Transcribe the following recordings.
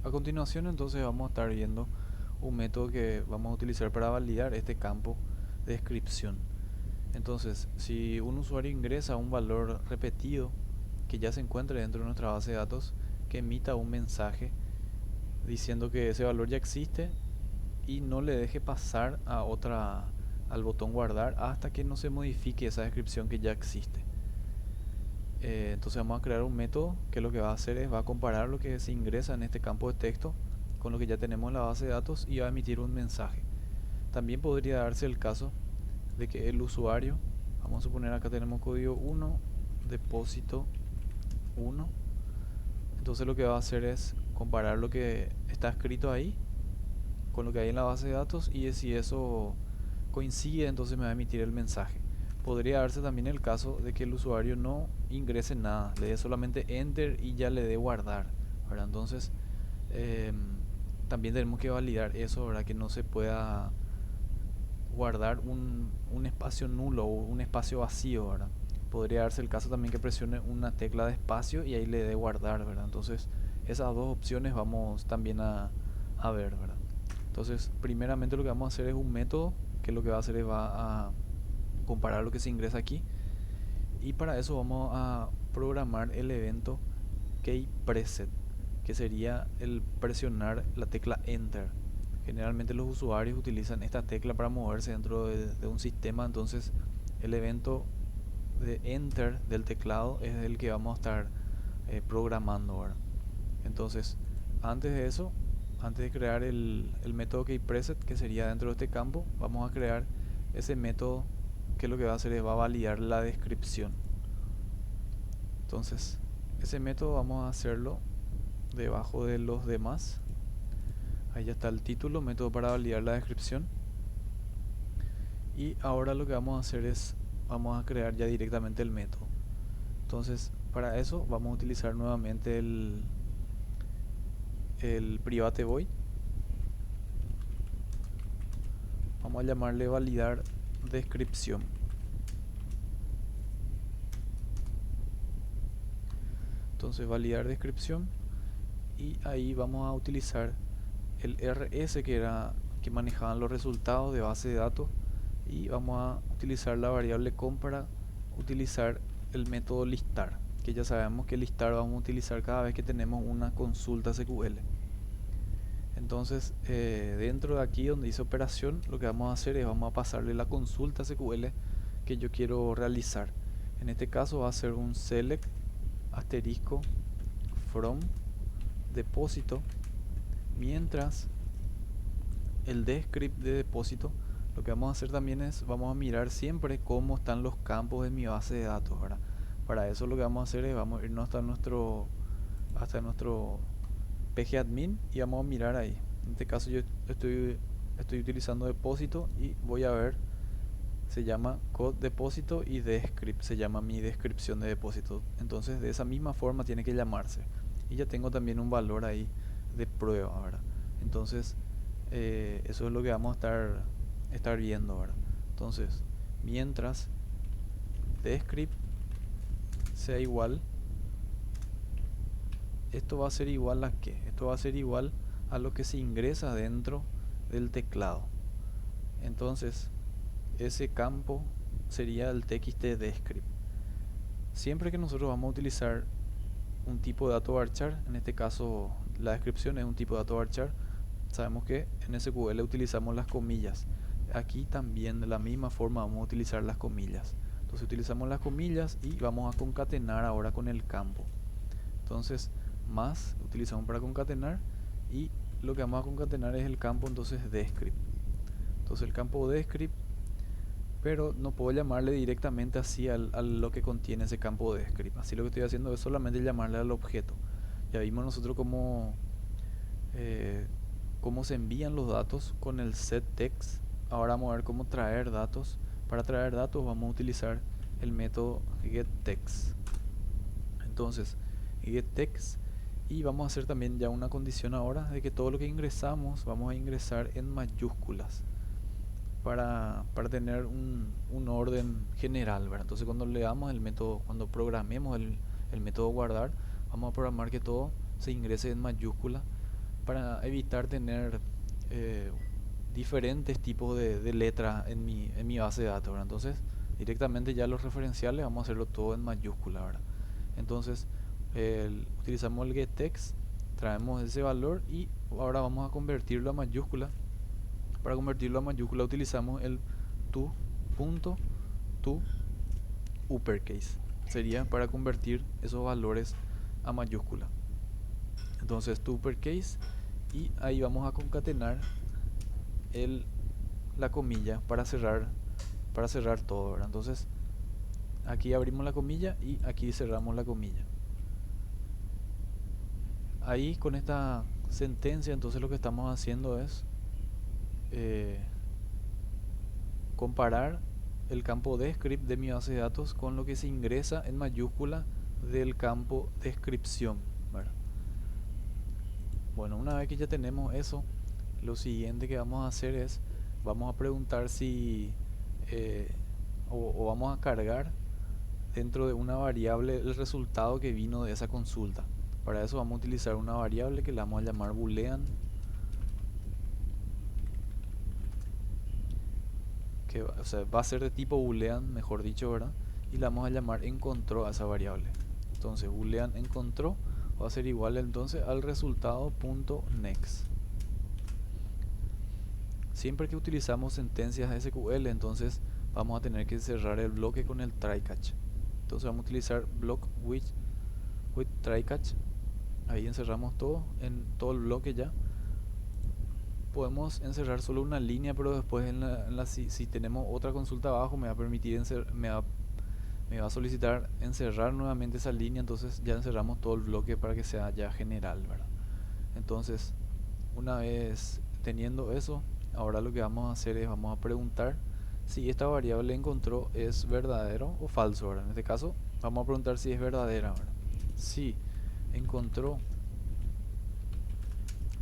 A continuación entonces vamos a estar viendo un método que vamos a utilizar para validar este campo de descripción. Entonces, si un usuario ingresa un valor repetido que ya se encuentre dentro de nuestra base de datos, que emita un mensaje diciendo que ese valor ya existe y no le deje pasar al botón guardar hasta que no se modifique esa descripción que ya existe. Entonces vamos a crear un método que lo que va a hacer es va a comparar lo que se ingresa en este campo de texto con lo que ya tenemos en la base de datos y va a emitir un mensaje. También podría darse el caso de que el usuario, vamos a suponer acá tenemos código 1, depósito 1. Entonces lo que va a hacer es comparar lo que está escrito ahí con lo que hay en la base de datos y si eso coincide entonces me va a emitir el mensaje. Podría darse también el caso de que el usuario no ingrese nada, le dé solamente enter y ya le dé guardar, ¿verdad? Entonces eh, también tenemos que validar eso, ¿verdad? Que no se pueda guardar un espacio nulo o un espacio vacío, ¿verdad? Podría darse el caso también que presione una tecla de espacio y ahí le dé guardar, ¿verdad? Entonces esas dos opciones vamos también a ver, ¿verdad? Entonces primeramente lo que vamos a hacer es un método que lo que va a hacer es va a comparar lo que se ingresa aquí y para eso vamos a programar el evento keyPreset, que sería el presionar la tecla enter. Generalmente los usuarios utilizan esta tecla para moverse dentro de un sistema, entonces el evento de enter del teclado es el que vamos a estar programando ahora. Entonces, antes de eso, antes de crear el método keyPreset, que sería dentro de este campo, vamos a crear ese método que lo que va a hacer es va a validar la descripción. Entonces, ese método vamos a hacerlo debajo de los demás. Ahí ya está el título, método para validar la descripción. Y ahora lo que vamos a hacer es, vamos a crear ya directamente el método. Entonces, para eso vamos a utilizar nuevamente el private void. Vamos a llamarle validar descripción. Entonces, validar descripción. Y ahí vamos a utilizar el rs que manejaban los resultados de base de datos y vamos a utilizar la variable com para utilizar el método listar, que ya sabemos que listar vamos a utilizar cada vez que tenemos una consulta SQL. Entonces dentro de aquí donde dice operación, lo que vamos a hacer es vamos a pasarle la consulta SQL que yo quiero realizar. En este caso va a ser un select asterisco from depósito, mientras el descript de depósito, lo que vamos a hacer también es vamos a mirar siempre cómo están los campos de mi base de datos, ¿verdad? Para eso lo que vamos a hacer es vamos a irnos hasta nuestro pgadmin y vamos a mirar ahí. En este caso yo estoy utilizando depósito y voy a ver, se llama code depósito y descript se llama mi descripción de depósito. Entonces de esa misma forma tiene que llamarse. Y ya tengo también un valor ahí de prueba, ¿verdad? Entonces eso es lo que vamos a estar viendo, ¿verdad? Entonces, mientras descript sea igual, esto va a ser igual a qué? Esto va a ser igual a lo que se ingresa dentro del teclado. Entonces, ese campo sería el txt descript. Siempre que nosotros vamos a utilizar un tipo de dato varchar, en este caso la descripción es un tipo de dato varchar, sabemos que en SQL utilizamos las comillas. Aquí también de la misma forma vamos a utilizar las comillas. Entonces utilizamos las comillas y vamos a concatenar ahora con el campo. Entonces más utilizamos para concatenar y lo que vamos a concatenar es el campo entonces descript. Entonces el campo descript, pero no puedo llamarle directamente así a lo que contiene ese campo descript. Así lo que estoy haciendo es solamente llamarle al objeto. Ya vimos nosotros eh, cómo se envían los datos con el setText. Ahora vamos a ver cómo traer datos. Para traer datos vamos a utilizar el método getText. Entonces, getText, y vamos a hacer también ya una condición ahora de que todo lo que ingresamos vamos a ingresar en mayúsculas para tener un orden general, ¿verdad? Entonces cuando le damos el método, cuando programemos el método guardar, vamos a programar que todo se ingrese en mayúscula para evitar tener eh, diferentes tipos de letras en mi base de datos, ¿verdad? Entonces, directamente ya los referenciales vamos a hacerlo todo en mayúscula, ¿verdad? Entonces, utilizamos el getText, traemos ese valor y ahora vamos a convertirlo a mayúscula. Para convertirlo a mayúscula utilizamos el to punto to uppercase. Sería para convertir esos valores a mayúscula. Entonces to uppercase y ahí vamos a concatenar la comilla para cerrar todo, ¿verdad? Entonces aquí abrimos la comilla y aquí cerramos la comilla. Ahí con esta sentencia entonces lo que estamos haciendo es comparar el campo descript de mi base de datos con lo que se ingresa en mayúscula del campo descripción, ¿verdad? Bueno, una vez que ya tenemos eso, lo siguiente que vamos a hacer es, vamos a preguntar si, eh, o vamos a cargar dentro de una variable el resultado que vino de esa consulta. Para eso vamos a utilizar una variable que la vamos a llamar boolean, que o sea, va a ser de tipo boolean, mejor dicho, ¿verdad? Y la vamos a llamar encontró a esa variable. Entonces boolean encontró va a ser igual entonces al resultado .next. Siempre que utilizamos sentencias SQL, entonces vamos a tener que cerrar el bloque con el try catch. Entonces vamos a utilizar block with try catch. Ahí encerramos todo en todo el bloque ya. Podemos encerrar solo una línea, pero después si tenemos otra consulta abajo me va a permitir me va a solicitar encerrar nuevamente esa línea, entonces ya encerramos todo el bloque para que sea ya general, ¿verdad? Entonces, una vez teniendo eso, ahora lo que vamos a hacer es vamos a preguntar si esta variable encontró es verdadero o falso, ¿verdad? En este caso, vamos a preguntar si es verdadera, ¿verdad? Si encontró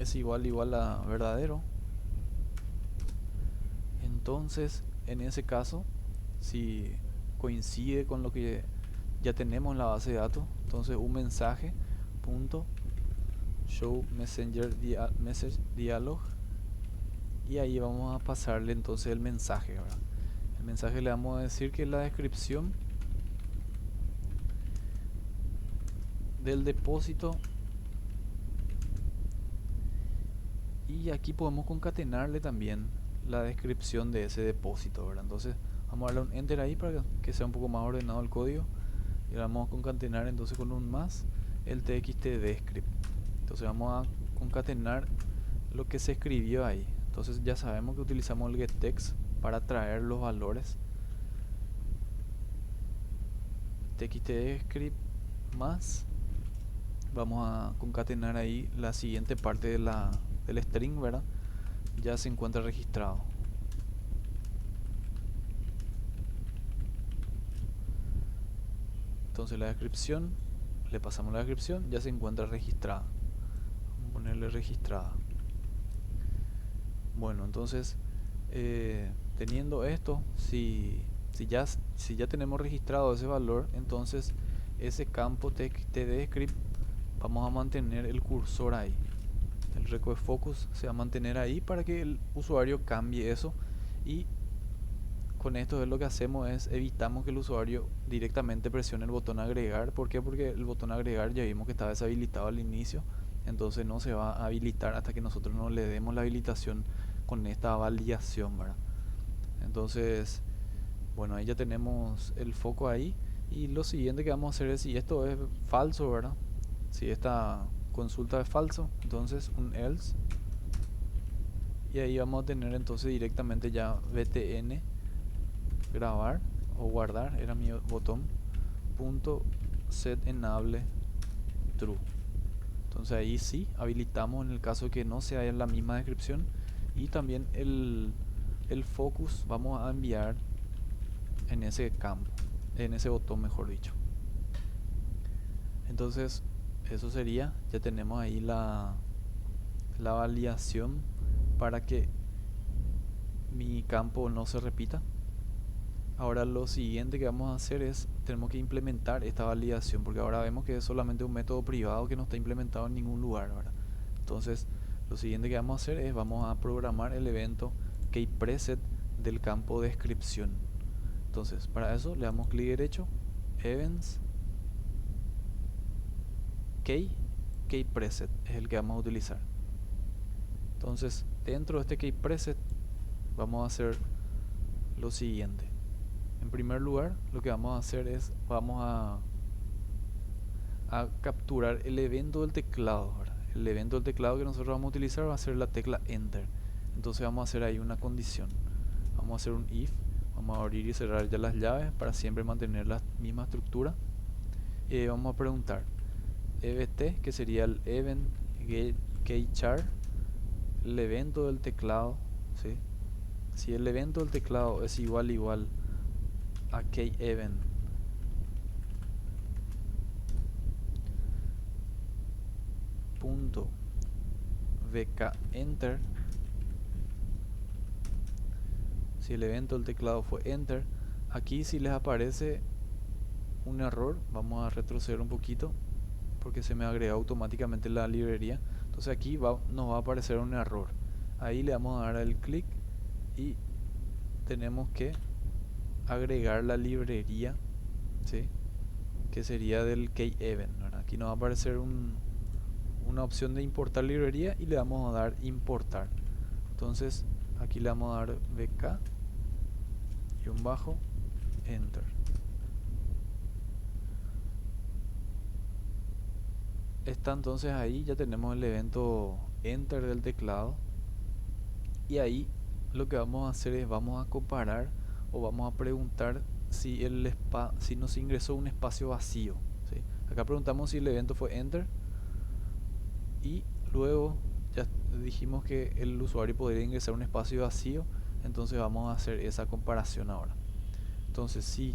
es igual a verdadero, entonces en ese caso, si coincide con lo que ya tenemos en la base de datos, entonces un mensaje punto show message dialog, y ahí vamos a pasarle entonces el mensaje, ¿verdad? El mensaje le vamos a decir que la descripción del depósito, y aquí podemos concatenarle también la descripción de ese depósito, ¿verdad? Entonces vamos a darle un enter ahí para que sea un poco más ordenado el código, y vamos a concatenar entonces con un más el txt descript. Entonces vamos a concatenar lo que se escribió ahí. Entonces ya sabemos que utilizamos el getText para traer los valores. Txt descript más, vamos a concatenar ahí la siguiente parte del string, ¿verdad? Ya se encuentra registrado. Entonces la descripción, le pasamos la descripción, ya se encuentra registrada. Vamos a ponerle registrada. Bueno, entonces teniendo esto, si ya tenemos registrado ese valor, entonces ese campo txt-descript vamos a mantener el cursor ahí. El record focus se va a mantener ahí para que el usuario cambie eso, y con esto es lo que hacemos es evitamos que el usuario directamente presione el botón agregar. ¿Por qué? Porque el botón agregar ya vimos que estaba deshabilitado al inicio, entonces no se va a habilitar hasta que nosotros no le demos la habilitación con esta validación, ¿verdad? Entonces, bueno, ahí ya tenemos el foco ahí, y lo siguiente que vamos a hacer es, si esto es falso, ¿verdad? Si esta consulta es falso, entonces un else, y ahí vamos a tener entonces directamente ya btn grabar o guardar, era mi botón, punto set enable true. Entonces ahí sí habilitamos en el caso que no sea en la misma descripción, y también el focus vamos a enviar en ese campo, en ese botón mejor dicho. Entonces eso sería, ya tenemos ahí la validación para que mi campo no se repita. Ahora lo siguiente que vamos a hacer es, tenemos que implementar esta validación, porque ahora vemos que es solamente un método privado que no está implementado en ningún lugar, ¿verdad? Entonces Lo siguiente que vamos a hacer es vamos a programar el evento keyPreset del campo descripción. Entonces, para eso le damos clic derecho, Events, keyPreset es el que vamos a utilizar. Entonces, dentro de este keyPreset vamos a hacer lo siguiente. En primer lugar, lo que vamos a hacer es vamos a capturar el evento del teclado, ¿verdad? El evento del teclado que nosotros vamos a utilizar va a ser la tecla Enter. Entonces vamos a hacer ahí una condición. Vamos a hacer un if, vamos a abrir y cerrar ya las llaves para siempre mantener la misma estructura. Y vamos a preguntar EVT, que sería el event keychar, el evento del teclado, ¿sí? Si el evento del teclado es igual a keyEvent punto vkEnter, si el evento del teclado fue enter, aquí si les aparece un error, vamos a retroceder un poquito porque se me agrega automáticamente la librería. Entonces aquí nos va a aparecer un error. Ahí le vamos a dar el clic y tenemos que agregar la librería, ¿sí? Que sería del keyEvent, ¿verdad? Aquí nos va a aparecer una opción de importar librería y le vamos a dar importar. Entonces aquí le vamos a dar vk y un bajo enter. Está entonces ahí, ya tenemos el evento enter del teclado, y ahí lo que vamos a hacer es vamos a comparar o vamos a preguntar si si nos ingresó un espacio vacío, ¿sí? Acá preguntamos si el evento fue enter y luego ya dijimos que el usuario podría ingresar un espacio vacío. Entonces vamos a hacer esa comparación ahora. Entonces si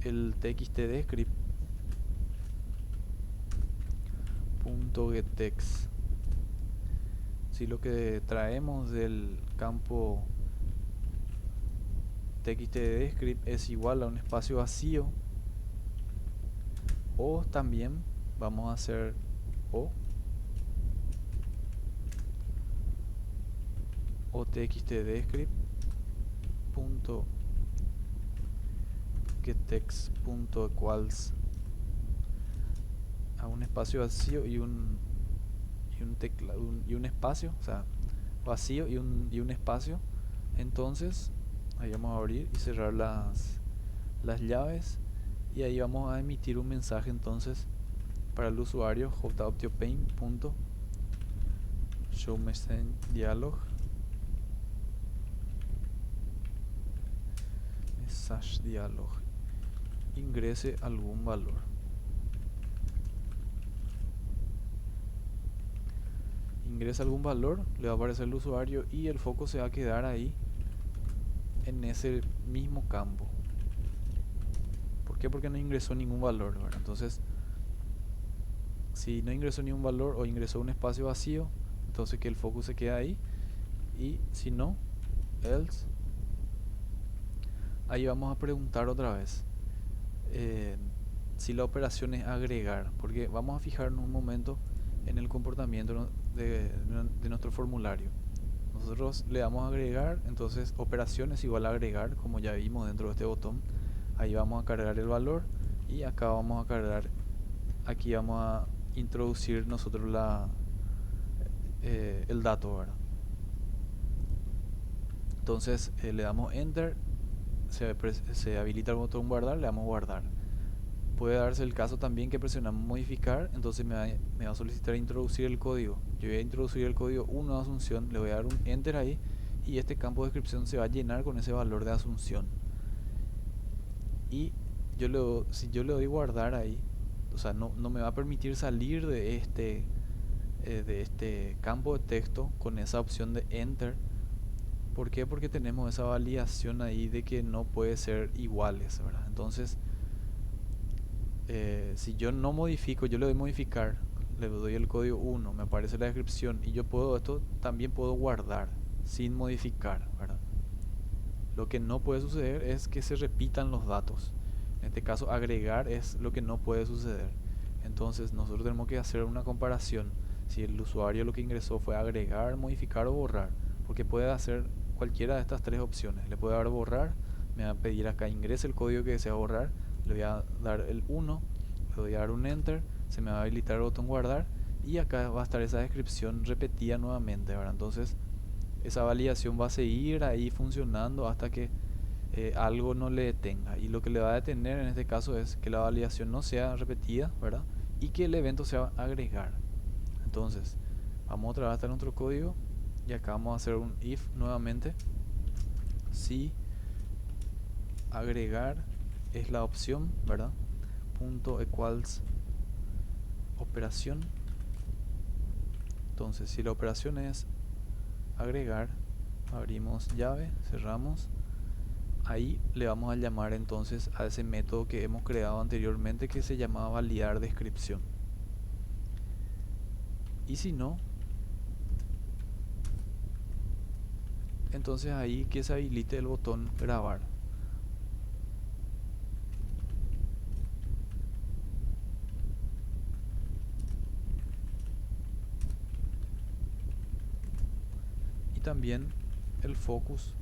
el txtDscript.getText, si lo que traemos del campo txtDscript es igual a un espacio vacío, o también vamos a hacer o txtDscript.getText.equals a un espacio vacío y un espacio, o sea, vacío y un espacio. Entonces ahí vamos a abrir y cerrar las llaves, y ahí vamos a emitir un mensaje entonces para el usuario, joptiopane.showMessageDialog, message ingrese algún valor. Ingresa algún valor, le va a aparecer el usuario y el foco se va a quedar ahí en ese mismo campo. ¿Por qué? Porque no ingresó ningún valor, ¿verdad? Entonces, si no ingresó ningún valor o ingresó un espacio vacío, entonces que el foco se queda ahí, y si no, else. Ahí vamos a preguntar otra vez si la operación es agregar, porque vamos a fijarnos un momento en el comportamiento de nuestro formulario. Nosotros le damos a agregar, entonces operación es igual a agregar, como ya vimos dentro de este botón. Ahí vamos a cargar el valor y acá vamos a cargar, aquí vamos a introducir nosotros el dato, ¿verdad? Entonces le damos enter, se habilita el botón guardar, le damos guardar. Puede darse el caso también que presionamos modificar, entonces me va a solicitar introducir el código. Yo voy a introducir el código 1 de Asunción, le voy a dar un enter ahí, y este campo de descripción se va a llenar con ese valor de Asunción. Y si yo le doy guardar ahí, o sea, no me va a permitir salir de este campo de texto con esa opción de enter. ¿Por qué? Porque tenemos esa validación ahí de que no puede ser iguales, ¿verdad? Entonces, si yo no modifico, yo le doy modificar, le doy el código 1, me aparece la descripción, y yo también puedo guardar sin modificar, ¿verdad? Lo que no puede suceder es que se repitan los datos. En este caso, agregar es lo que no puede suceder. Entonces nosotros tenemos que hacer una comparación. Si el usuario lo que ingresó fue agregar, modificar o borrar, porque puede hacer cualquiera de estas tres opciones. Le puede dar borrar, me va a pedir acá ingrese el código que desea borrar, le voy a dar el 1, le voy a dar un enter, se me va a habilitar el botón guardar y acá va a estar esa descripción repetida nuevamente, ¿verdad? Entonces esa validación va a seguir ahí funcionando hasta que algo no le detenga, y lo que le va a detener en este caso es que la validación no sea repetida, ¿verdad? Y que el evento sea agregar. Entonces vamos otra vez hasta nuestro código y acá vamos a hacer un if nuevamente. Si agregar es la opción, ¿verdad? Punto equals operación. Entonces si la operación es agregar, abrimos llave, cerramos. Ahí le vamos a llamar entonces a ese método que hemos creado anteriormente, que se llamaba validar descripción. Y si no, entonces ahí que se habilite el botón grabar. Y también el focus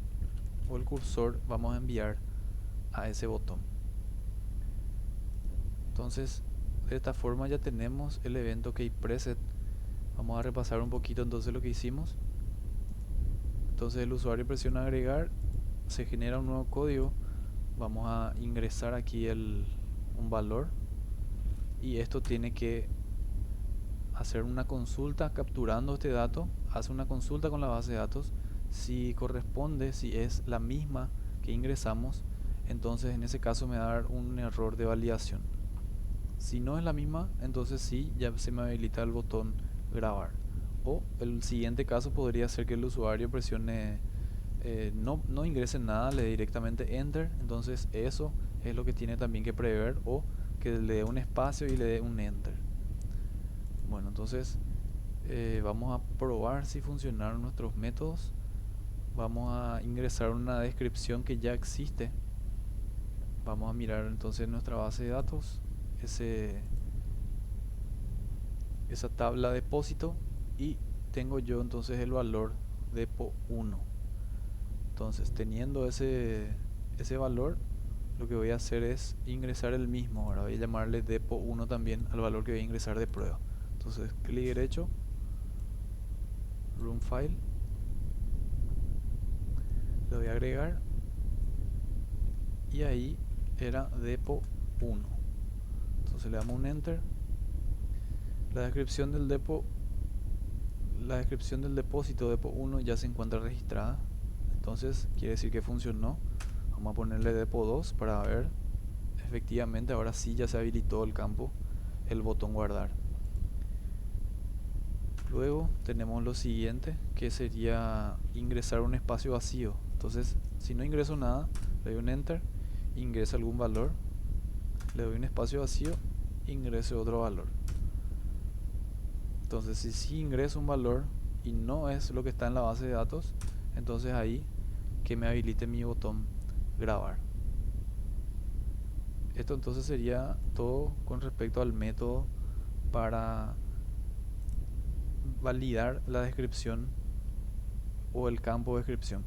o el cursor vamos a enviar a ese botón. Entonces de esta forma ya tenemos el evento keyPreset. Vamos a repasar un poquito entonces lo que hicimos. Entonces el usuario presiona agregar, se genera un nuevo código, vamos a ingresar aquí un valor, y esto tiene que hacer una consulta capturando este dato, hace una consulta con la base de datos, si corresponde, si es la misma que ingresamos, entonces en ese caso me va a dar un error de validación. Si no es la misma, entonces sí, ya se me habilita el botón grabar. O el siguiente caso podría ser que el usuario presione, no ingrese nada, le dé directamente enter. Entonces eso es lo que tiene también que prever, o que le dé un espacio y le dé un enter. Bueno, entonces vamos a probar si funcionaron nuestros métodos. Vamos a ingresar una descripción que ya existe. Vamos a mirar entonces nuestra base de datos, esa tabla de depósito, y tengo yo entonces el valor depo1. Entonces teniendo ese valor, lo que voy a hacer es ingresar el mismo. Ahora voy a llamarle depo1 también al valor que voy a ingresar de prueba. Entonces clic derecho, run file, le doy a agregar y ahí era depo1. Entonces le damos un enter. La descripción del depósito depo1 ya se encuentra registrada, entonces quiere decir que funcionó. Vamos a ponerle depo2 para ver, efectivamente ahora sí ya se habilitó el campo, el botón guardar. Luego tenemos lo siguiente, que sería ingresar un espacio vacío. Entonces si no ingreso nada, le doy un enter, ingreso algún valor, le doy un espacio vacío, ingreso otro valor. Entonces si sí ingreso un valor y no es lo que está en la base de datos, entonces ahí que me habilite mi botón grabar. Esto entonces sería todo con respecto al método para validar la descripción o el campo de descripción.